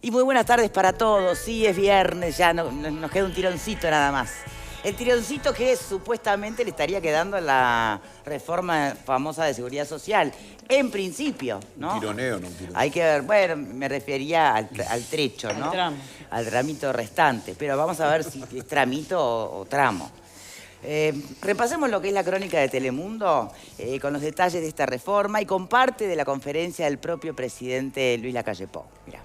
Y muy buenas tardes para todos. Sí, es viernes, ya nos queda un tironcito nada más. El tironcito que supuestamente le estaría quedando a la reforma famosa de seguridad social. En principio, ¿no? Un tironeo, no un tironeo. Hay que ver, bueno, me refería al trecho, ¿no? Al tramo. Al tramito restante. Pero vamos a ver si es tramito o tramo. Repasemos lo que es la crónica de Telemundo con los detalles de esta reforma y con parte de la conferencia del propio presidente Luis Lacalle Pou. Mirá.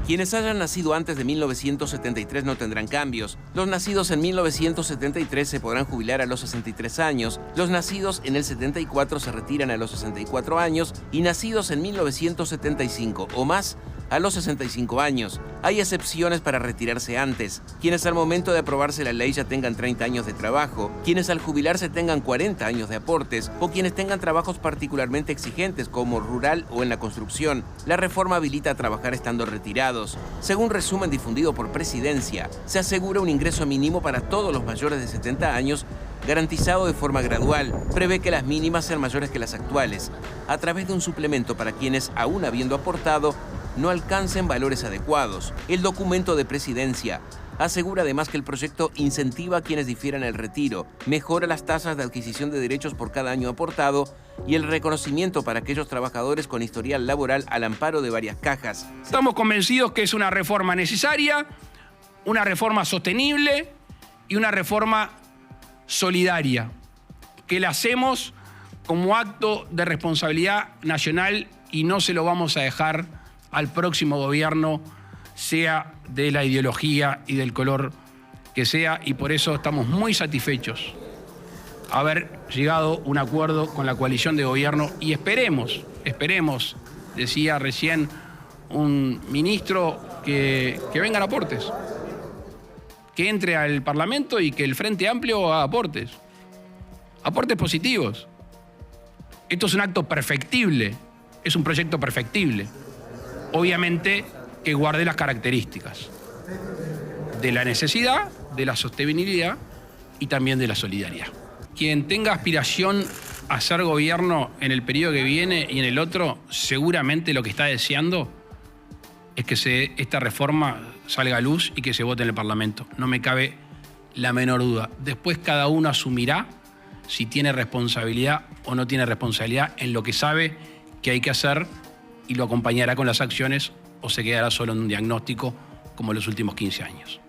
Quienes hayan nacido antes de 1973 no tendrán cambios. Los nacidos en 1973 se podrán jubilar a los 63 años. Los nacidos en el 74 se retiran a los 64 años y nacidos en 1975 o más a los 65 años. Hay excepciones para retirarse antes. Quienes al momento de aprobarse la ley ya tengan 30 años de trabajo, quienes al jubilarse tengan 40 años de aportes o quienes tengan trabajos particularmente exigentes como rural o en la construcción. La reforma habilita a trabajar estando retirados. Según resumen difundido por Presidencia, se asegura un ingreso mínimo para todos los mayores de 70 años garantizado de forma gradual. Prevé que las mínimas sean mayores que las actuales, a través de un suplemento para quienes, aún habiendo aportado, no alcancen valores adecuados. El documento de Presidencia asegura además que el proyecto incentiva a quienes difieran el retiro, mejora las tasas de adquisición de derechos por cada año aportado y el reconocimiento para aquellos trabajadores con historial laboral al amparo de varias cajas. Estamos convencidos que es una reforma necesaria, una reforma sostenible y una reforma solidaria, que la hacemos como acto de responsabilidad nacional y no se lo vamos a dejar al próximo gobierno, sea de la ideología y del color que sea, y por eso estamos muy satisfechos haber llegado a un acuerdo con la coalición de gobierno y esperemos, decía recién un ministro, que vengan aportes, que entre al Parlamento y que el Frente Amplio haga aportes positivos. Esto es un acto perfectible, es un proyecto perfectible. Obviamente que guarde las características de la necesidad, de la sostenibilidad y también de la solidaridad. Quien tenga aspiración a ser gobierno en el periodo que viene y en el otro, seguramente lo que está deseando es que esta reforma salga a luz y que se vote en el Parlamento. No me cabe la menor duda. Después cada uno asumirá si tiene responsabilidad o no tiene responsabilidad en lo que sabe que hay que hacer y lo acompañará con las acciones o se quedará solo en un diagnóstico como los últimos 15 años.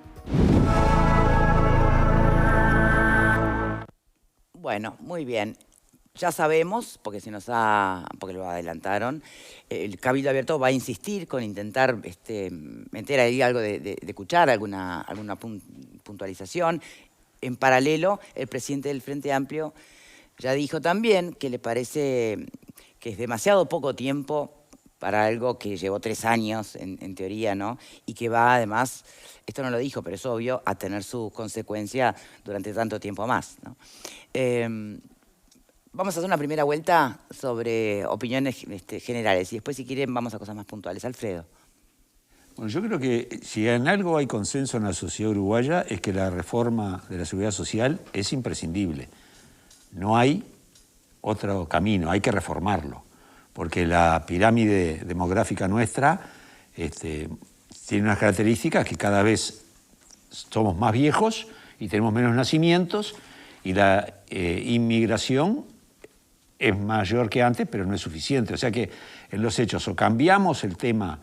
Bueno, muy bien. Ya sabemos, porque lo adelantaron, el Cabildo Abierto va a insistir con intentar meter ahí algo de cuchara, alguna puntualización. En paralelo, el presidente del Frente Amplio ya dijo también que le parece que es demasiado poco tiempo para algo que llevó 3 años, en teoría, ¿no? Y que va, además, esto no lo dijo, pero es obvio, a tener su consecuencia durante tanto tiempo más, ¿no? Vamos a hacer una primera vuelta sobre opiniones generales y después, si quieren, vamos a cosas más puntuales. Alfredo. Bueno, yo creo que si en algo hay consenso en la sociedad uruguaya es que la reforma de la seguridad social es imprescindible. No hay otro camino, hay que reformarlo. Porque la pirámide demográfica nuestra tiene unas características que cada vez somos más viejos y tenemos menos nacimientos y la inmigración es mayor que antes, pero no es suficiente. O sea que en los hechos o cambiamos el tema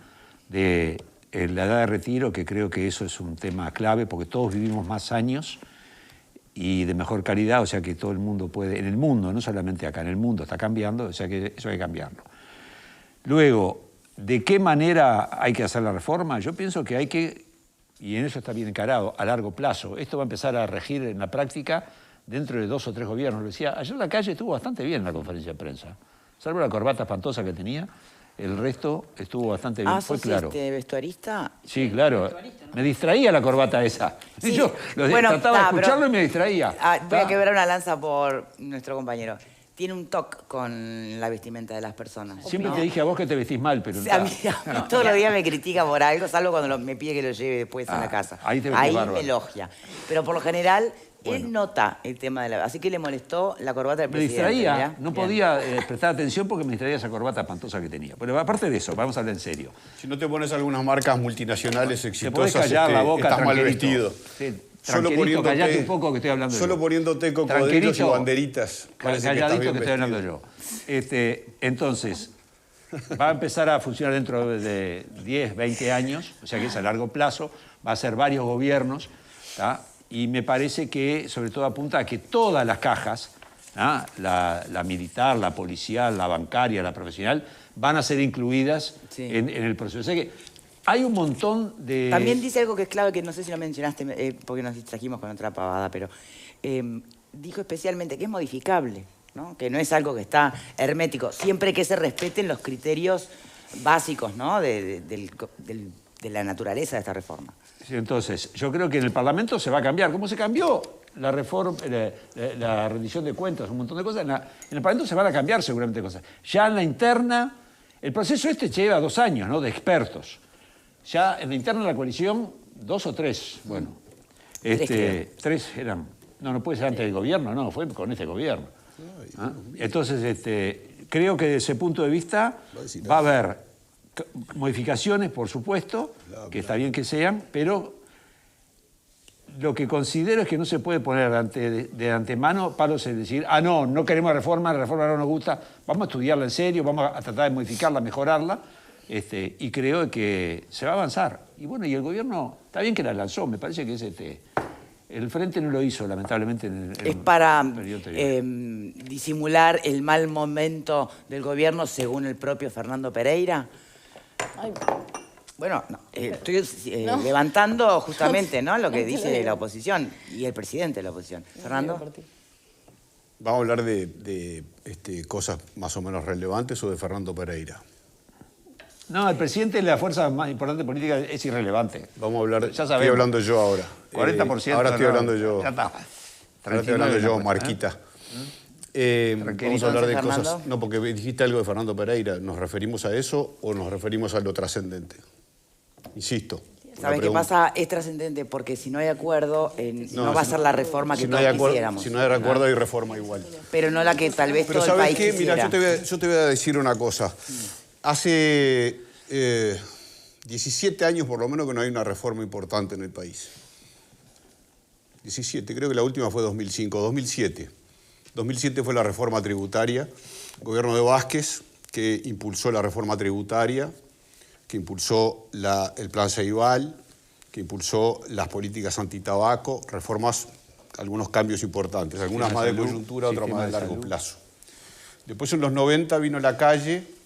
de la edad de retiro, que creo que eso es un tema clave porque todos vivimos más años y de mejor calidad, o sea que todo el mundo puede, en el mundo, no solamente acá, en el mundo está cambiando, o sea que eso hay que cambiarlo. Luego, ¿de qué manera hay que hacer la reforma? Yo pienso que hay que, y en eso está bien encarado, a largo plazo. Esto va a empezar a regir en la práctica dentro de 2 o 3 gobiernos. Lo decía, ayer Lacalle estuvo bastante bien en la conferencia de prensa, salvo la corbata espantosa que tenía. El resto estuvo bastante bien, fue claro. ¿Vestuarista? Sí, claro. Me distraía la corbata esa. Sí. Yo trataba de escucharlo y me distraía. Voy a quebrar una lanza por nuestro compañero. tiene un toque con la vestimenta de las personas. Siempre ¿no? te dije a vos que te vestís mal, pero... O sea, a mí todos los días me critica por algo, salvo cuando me pide que lo lleve después en la casa. Ahí te vestís bárbaro. Me elogia. Pero por lo general, él nota el tema de la... Así que le molestó la corbata del Me presidente. distraía, ¿verdad? no Bien. podía prestar atención porque me distraía esa corbata espantosa que tenía. Pero aparte de eso, vamos a hablar en serio. Si no te pones algunas marcas multinacionales Te podés exitosas, callar la boca, estás mal tranquilito. vestido. Sí, tranquilito, callate un poco que estoy hablando yo. Solo poniéndote cocodrilos y Tranquilito, banderitas. Parece que estás calladito bien que estoy hablando vestido. yo. Entonces, va a empezar a funcionar dentro de 10, 20 años, o sea que es a largo plazo, va a ser varios gobiernos, ¿tá? Y me parece que sobre todo apunta a que todas las cajas, ¿tá? La militar, la policial, la bancaria, la profesional, van a ser incluidas en el proceso. O sea que hay un montón de... También dice algo que es clave, que no sé si lo mencionaste, porque nos distrajimos con otra pavada, pero dijo especialmente que es modificable, ¿no? Que no es algo que está hermético, siempre que se respeten los criterios básicos, ¿no? de la naturaleza de esta reforma. Sí, entonces, yo creo que en el Parlamento se va a cambiar. ¿Cómo se cambió la reforma, la rendición de cuentas, un montón de cosas? En el Parlamento se van a cambiar seguramente cosas. Ya en la interna, el proceso lleva 2 años, ¿no? De expertos. Ya en la interna de la coalición, 2 o 3, bueno. 3 eran. No puede ser antes del gobierno, no, fue con este gobierno. ¿Ah? Entonces, creo que desde ese punto de vista va a haber modificaciones, por supuesto, que está bien que sean, pero lo que considero es que no se puede poner de antemano palos en decir, no queremos reforma, la reforma no nos gusta, vamos a estudiarla en serio, vamos a tratar de modificarla, mejorarla, y creo que se va a avanzar. Y bueno, y el gobierno, está bien que la lanzó, me parece que es el Frente no lo hizo, lamentablemente, en el ¿Es para periodo anterior. disimular el mal momento del gobierno, según el propio Fernando Pereira? Bueno, estoy levantando justamente, ¿no? Lo que dice la oposición y el presidente de la oposición. Fernando. Vamos a hablar de cosas más o menos relevantes o de Fernando Pereira. No, el presidente de la fuerza más importante política es irrelevante. Vamos a hablar, Ya estoy sabemos. hablando yo ahora. 40%. Ahora estoy hablando yo. Ya está. Ahora estoy hablando yo, Marquita. Vamos a hablar de Fernando. cosas. No, porque dijiste algo de Fernando Pereira. ¿Nos referimos a eso o nos referimos a lo trascendente? Insisto. ¿Sabes qué pasa? Es trascendente porque si no hay acuerdo, no va a ser la reforma que todos quisiéramos. Si no hay acuerdo, hay reforma igual. Pero no la que tal vez Pero todo el ¿sabes país qué? Mira, quisiera. yo te voy a decir una cosa. Hace 17 años por lo menos que no hay una reforma importante en el país. 17, creo que la última fue 2005, 2007. 2007 fue la reforma tributaria, gobierno de Vázquez, que impulsó la reforma tributaria, que impulsó el plan Ceibal, que impulsó las políticas antitabaco, reformas, algunos cambios importantes, algunas más de coyuntura, otras más de largo plazo. Después en los 90 vino la Calle,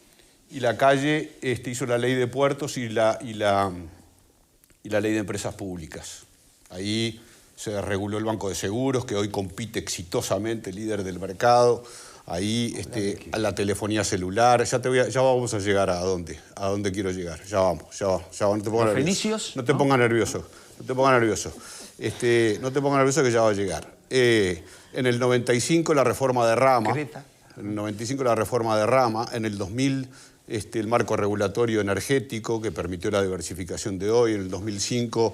y la Calle hizo la ley de puertos y la ley de empresas públicas. Ahí se reguló el Banco de Seguros, que hoy compite exitosamente, líder del mercado. Ahí la telefonía celular. Ya vamos a llegar a dónde quiero llegar. Ya vamos. No te pongas nervioso. Fenicios, No te pongas nervioso. No te pongas nervioso que ya va a llegar. En el 95 la reforma de Rama. Creta. En el 95 la reforma de Rama. En el 2000 el marco regulatorio energético que permitió la diversificación de hoy. En el 2005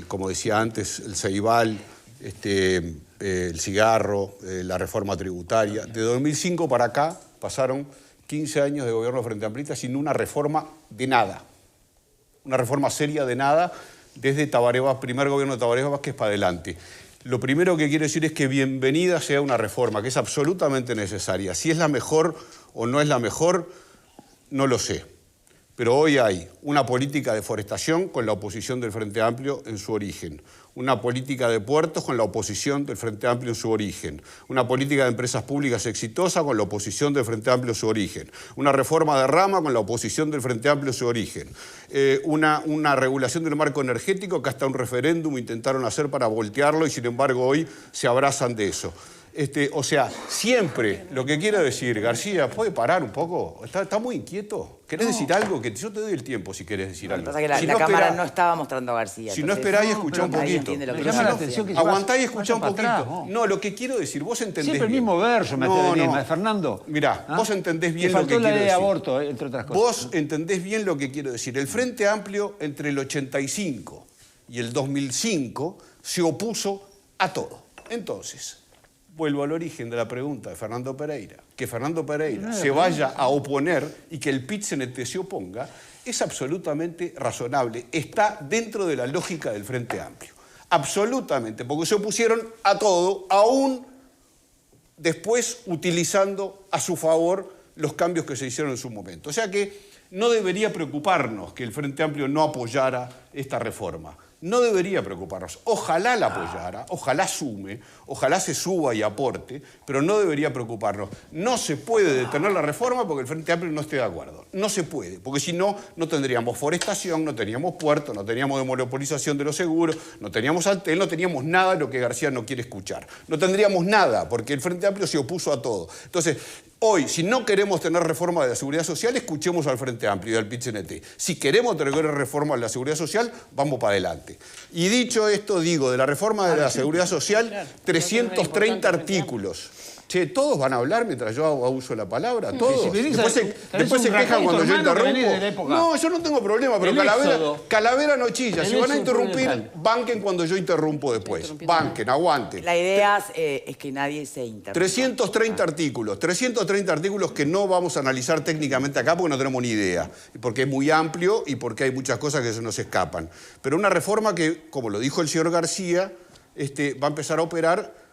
como decía antes, el Ceibal, el cigarro, la reforma tributaria. De 2005 para acá pasaron 15 años de gobierno Frente Amplista sin una reforma de nada. Una reforma seria de nada desde primer gobierno de Tabaré Vázquez para adelante. Lo primero que quiero decir es que bienvenida sea una reforma, que es absolutamente necesaria. Si es la mejor o no es la mejor, no lo sé. Pero hoy hay una política de forestación con la oposición del Frente Amplio en su origen, una política de puertos con la oposición del Frente Amplio en su origen, una política de empresas públicas exitosa con la oposición del Frente Amplio en su origen, una reforma de Rama con la oposición del Frente Amplio en su origen, una regulación del marco energético que hasta un referéndum intentaron hacer para voltearlo y sin embargo hoy se abrazan de eso. O sea, siempre lo que quiero decir, García, ¿puede parar un poco? ¿Está muy inquieto? ¿Querés decir algo? Que yo te doy el tiempo si querés decir algo. Pasa que la cámara no estaba mostrando a García. Si no esperáis, escuchá un poquito. Aguantá y escuchá un poquito. No, lo que quiero decir, vos entendés siempre el mismo verso, Fernando. Mirá, vos entendés bien lo que quiero decir. De aborto, entre otras cosas. Vos entendés bien lo que quiero decir. El Frente Amplio, entre el 85 y el 2005, se opuso a todo. Entonces, vuelvo al origen de la pregunta de Fernando Pereira. Que Fernando Pereira se vaya a oponer y que el PIT-CNT se oponga es absolutamente razonable. Está dentro de la lógica del Frente Amplio. Absolutamente, porque se opusieron a todo, aún después utilizando a su favor los cambios que se hicieron en su momento. O sea que no debería preocuparnos que el Frente Amplio no apoyara esta reforma. No debería preocuparnos. Ojalá la apoyara, ojalá sume, ojalá se suba y aporte, pero no debería preocuparnos. No se puede detener la reforma porque el Frente Amplio no esté de acuerdo. No se puede, porque si no, no tendríamos forestación, no teníamos puerto, no teníamos demonopolización de los seguros, no teníamos Altel, no teníamos nada de lo que García no quiere escuchar. No tendríamos nada, porque el Frente Amplio se opuso a todo. Entonces, hoy, si no queremos tener reforma de la seguridad social, escuchemos al Frente Amplio y al PIT-CNT. Si queremos tener reforma de la seguridad social, vamos para adelante. Y dicho esto, digo, de la reforma de la seguridad social, 330 artículos. Che, ¿todos van a hablar mientras yo uso la palabra? ¿Todos? Después se quejan cuando yo interrumpo. No, yo no tengo problema, pero Calavera no chilla. Si van a interrumpir, banquen cuando yo interrumpo después. Banquen, aguanten. La idea es que nadie se interrumpa. 330 artículos que no vamos a analizar técnicamente acá porque no tenemos ni idea. Porque es muy amplio y porque hay muchas cosas que se nos escapan. Pero una reforma que, como lo dijo el señor García, va a empezar a operar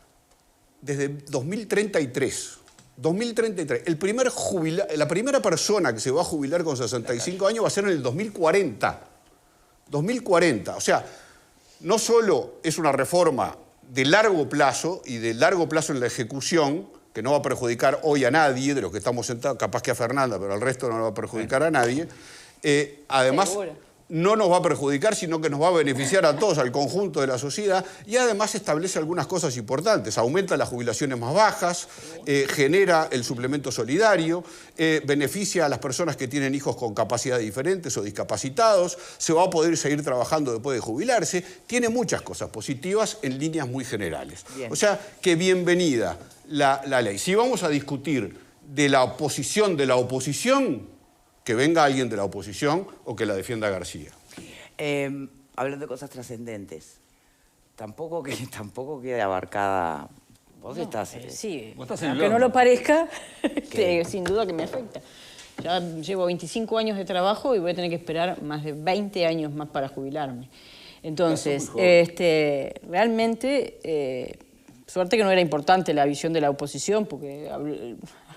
desde 2033. 2033. La primera persona que se va a jubilar con 65 años va a ser en el 2040. 2040. O sea, no solo es una reforma de largo plazo y de largo plazo en la ejecución, que no va a perjudicar hoy a nadie, de los que estamos sentados, capaz que a Fernanda, pero al resto no va a perjudicar a nadie. Además, no nos va a perjudicar, sino que nos va a beneficiar a todos, al conjunto de la sociedad, y además establece algunas cosas importantes. Aumenta las jubilaciones más bajas, genera el suplemento solidario, beneficia a las personas que tienen hijos con capacidades diferentes o discapacitados, se va a poder seguir trabajando después de jubilarse, tiene muchas cosas positivas en líneas muy generales. Bien. O sea, que bienvenida la ley. Si vamos a discutir de la oposición, que venga alguien de la oposición o que la defienda García. Hablando de cosas trascendentes, tampoco queda abarcada. Vos estás... sí, aunque no lo parezca, sin duda que me afecta. Ya llevo 25 años de trabajo y voy a tener que esperar más de 20 años más para jubilarme. Entonces, realmente, suerte que no era importante la visión de la oposición, porque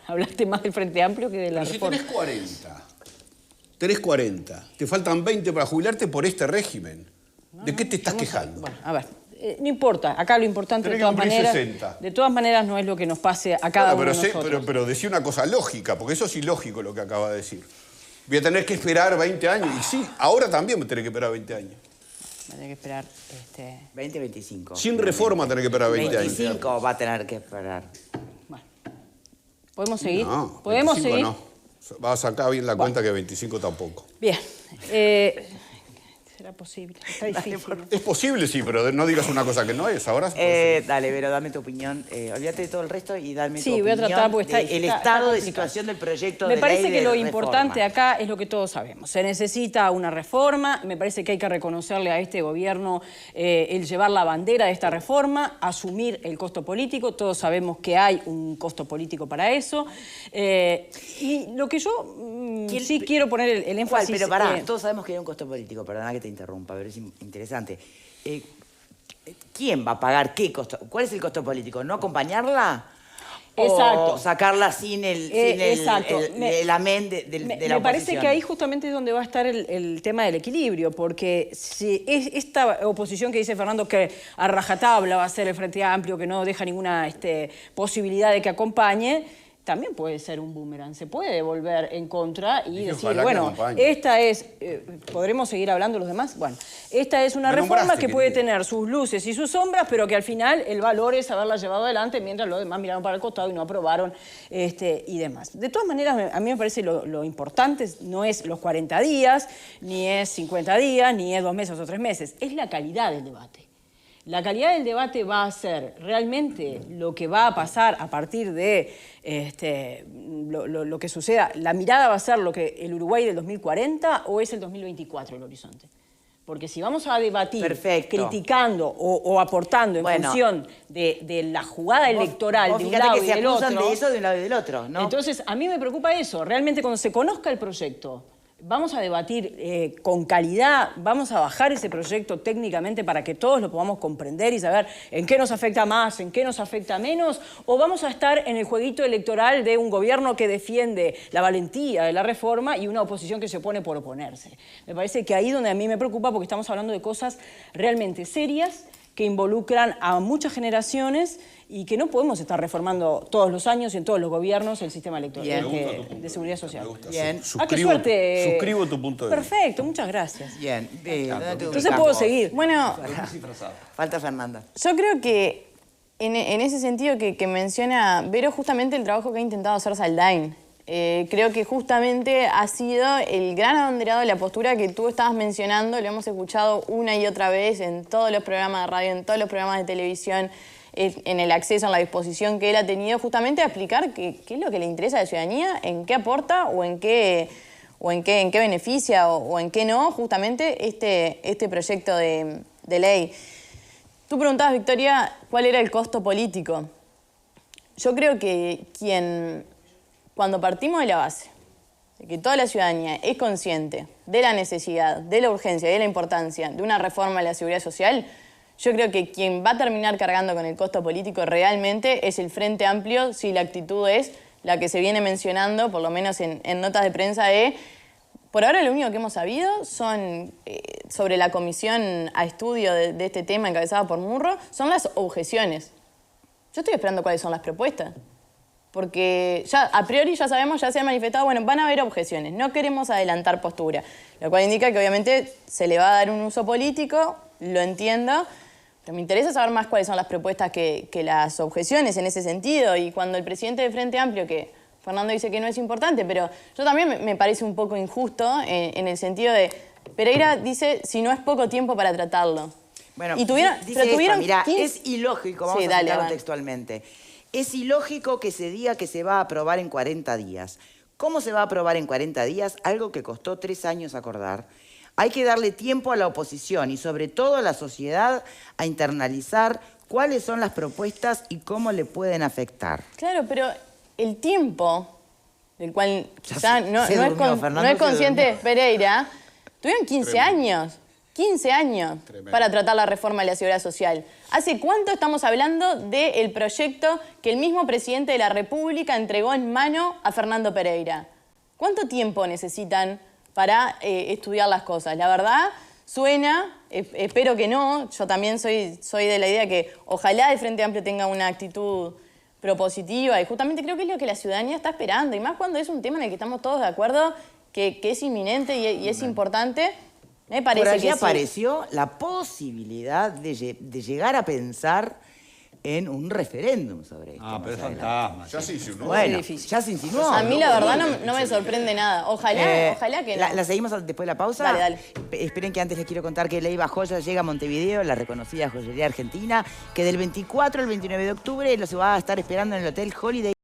hablaste más del Frente Amplio que de la reforma. Si tenés 40, te faltan 20 para jubilarte por este régimen. ¿De qué te estás quejando? Bueno, a ver, no importa. Acá lo importante de todas maneras no es lo que nos pase a cada uno de nosotros. Pero decía una cosa lógica, porque eso es ilógico lo que acaba de decir. Voy a tener que esperar 20 años. Y sí, ahora también me tenés que esperar 20 años. Va a tener que esperar 20, 25. Sin reforma tenés que esperar 20 años. 25 va a tener que esperar. Bueno, ¿podemos seguir? No, ¿Podemos 25 seguir? no. Vas a sacar bien la cuenta que 25 tampoco. Bien. ¿Será posible? Está difícil. Es posible, sí, pero no digas una cosa que no es. Ahora dale, Vero, dame tu opinión. Olvídate de todo el resto y dame tu opinión. Sí, voy a tratar porque el estado de situación del proyecto de ley. Me parece que lo importante acá es lo que todos sabemos. Se necesita una reforma. Me parece que hay que reconocerle a este gobierno el llevar la bandera de esta reforma, asumir el costo político. Todos sabemos que hay un costo político para eso. Y lo que yo sí quiero poner el énfasis... Pero pará, todos sabemos que hay un costo político. Perdona que te interrumpa, pero es interesante. ¿Quién va a pagar qué costo? ¿Cuál es el costo político? ¿No acompañarla? Exacto. ¿O sacarla sin el amén de la oposición? Me parece que ahí justamente es donde va a estar el tema del equilibrio, porque si es esta oposición que dice Fernando que a rajatabla va a ser el Frente Amplio, que no deja ninguna posibilidad de que acompañe, también puede ser un boomerang, se puede devolver en contra y decir, ojalá que bueno, acompañe. esta es, ¿podremos seguir hablando los demás? Bueno, esta es una Me reforma nombraste, que puede querida. tener sus luces y sus sombras, pero que al final el valor es haberla llevado adelante mientras los demás miraron para el costado y no aprobaron y demás. De todas maneras, a mí me parece lo importante no es los 40 días, ni es 50 días, ni es 2 meses o 3 meses, es la calidad del debate. La calidad del debate va a ser realmente lo que va a pasar a partir de lo que suceda. ¿La mirada va a ser lo que el Uruguay del 2040 o es el 2024 el horizonte? Porque si vamos a debatir criticando o aportando en función de la jugada electoral de un lado y del otro... de eso de un lado y del otro, ¿no? Entonces, a mí me preocupa eso. Realmente cuando se conozca el proyecto, vamos a debatir con calidad, vamos a bajar ese proyecto técnicamente para que todos lo podamos comprender y saber en qué nos afecta más, en qué nos afecta menos, o vamos a estar en el jueguito electoral de un gobierno que defiende la valentía de la reforma y una oposición que se opone por oponerse. Me parece que ahí es donde a mí me preocupa porque estamos hablando de cosas realmente serias que involucran a muchas generaciones y que no podemos estar reformando todos los años y en todos los gobiernos el sistema electoral de seguridad social. Bien. ¡Qué suerte! Suscribo tu punto de vista. Perfecto, muchas gracias. Bien. Entonces puedo seguir. Bueno, Falta Fernanda. yo creo que en ese sentido que menciona Vero, justamente el trabajo que ha intentado hacer Saldain. Creo que justamente ha sido el gran abanderado de la postura que tú estabas mencionando, lo hemos escuchado una y otra vez en todos los programas de radio, en todos los programas de televisión, en el acceso, en la disposición que él ha tenido justamente a explicar qué es lo que le interesa a la ciudadanía, en qué aporta o en qué beneficia o en qué no, justamente este proyecto de ley. Tú preguntabas, Victoria, cuál era el costo político. Yo creo que cuando partimos de la base de que toda la ciudadanía es consciente de la necesidad, de la urgencia y de la importancia de una reforma de la seguridad social, yo creo que quien va a terminar cargando con el costo político realmente es el Frente Amplio, si la actitud es la que se viene mencionando, por lo menos en notas de prensa, por ahora lo único que hemos sabido son, sobre la comisión a estudio de este tema encabezada por Murro, son las objeciones. Yo estoy esperando cuáles son las propuestas. Porque ya a priori ya sabemos, ya se han manifestado, bueno, van a haber objeciones, no queremos adelantar postura, lo cual indica que obviamente se le va a dar un uso político, lo entiendo, pero me interesa saber más cuáles son las propuestas que las objeciones en ese sentido. Y cuando el presidente de Frente Amplio, que Fernando dice que no es importante, pero yo también me parece un poco injusto en el sentido de, Pereira dice si no es poco tiempo para tratarlo. Bueno, y tuvieron, dice pero tuvieron mira, 15... es ilógico, vamos Sí, a dale, citarlo va. textualmente. Es ilógico que se diga que se va a aprobar en 40 días. ¿Cómo se va a aprobar en 40 días? Algo que costó 3 años acordar. Hay que darle tiempo a la oposición y sobre todo a la sociedad a internalizar cuáles son las propuestas y cómo le pueden afectar. Claro, pero el tiempo, del cual quizá no Fernando es se consciente durmió. Pereira, tuvieron 15 años. 15 años para tratar la reforma de la seguridad social. ¿Hace cuánto estamos hablando del proyecto que el mismo presidente de la República entregó en mano a Fernando Pereira? ¿Cuánto tiempo necesitan para estudiar las cosas? La verdad, suena, espero que no, yo también soy de la idea que ojalá el Frente Amplio tenga una actitud propositiva y justamente creo que es lo que la ciudadanía está esperando, y más cuando es un tema en el que estamos todos de acuerdo que es inminente y es importante. Me parece Por allí que sí. apareció la posibilidad de llegar a pensar en un referéndum sobre esto. Ah, pero es más adelante. fantasma. Ya se insinuó. Bueno, difícil. ya se insinuó. A mí la verdad no me sorprende nada. Ojalá que no. ¿La seguimos después de la pausa? Dale, dale. Esperen que antes les quiero contar que Leiva Joya llega a Montevideo, la reconocida joyería argentina, que del 24 al 29 de octubre se va a estar esperando en el Hotel Holiday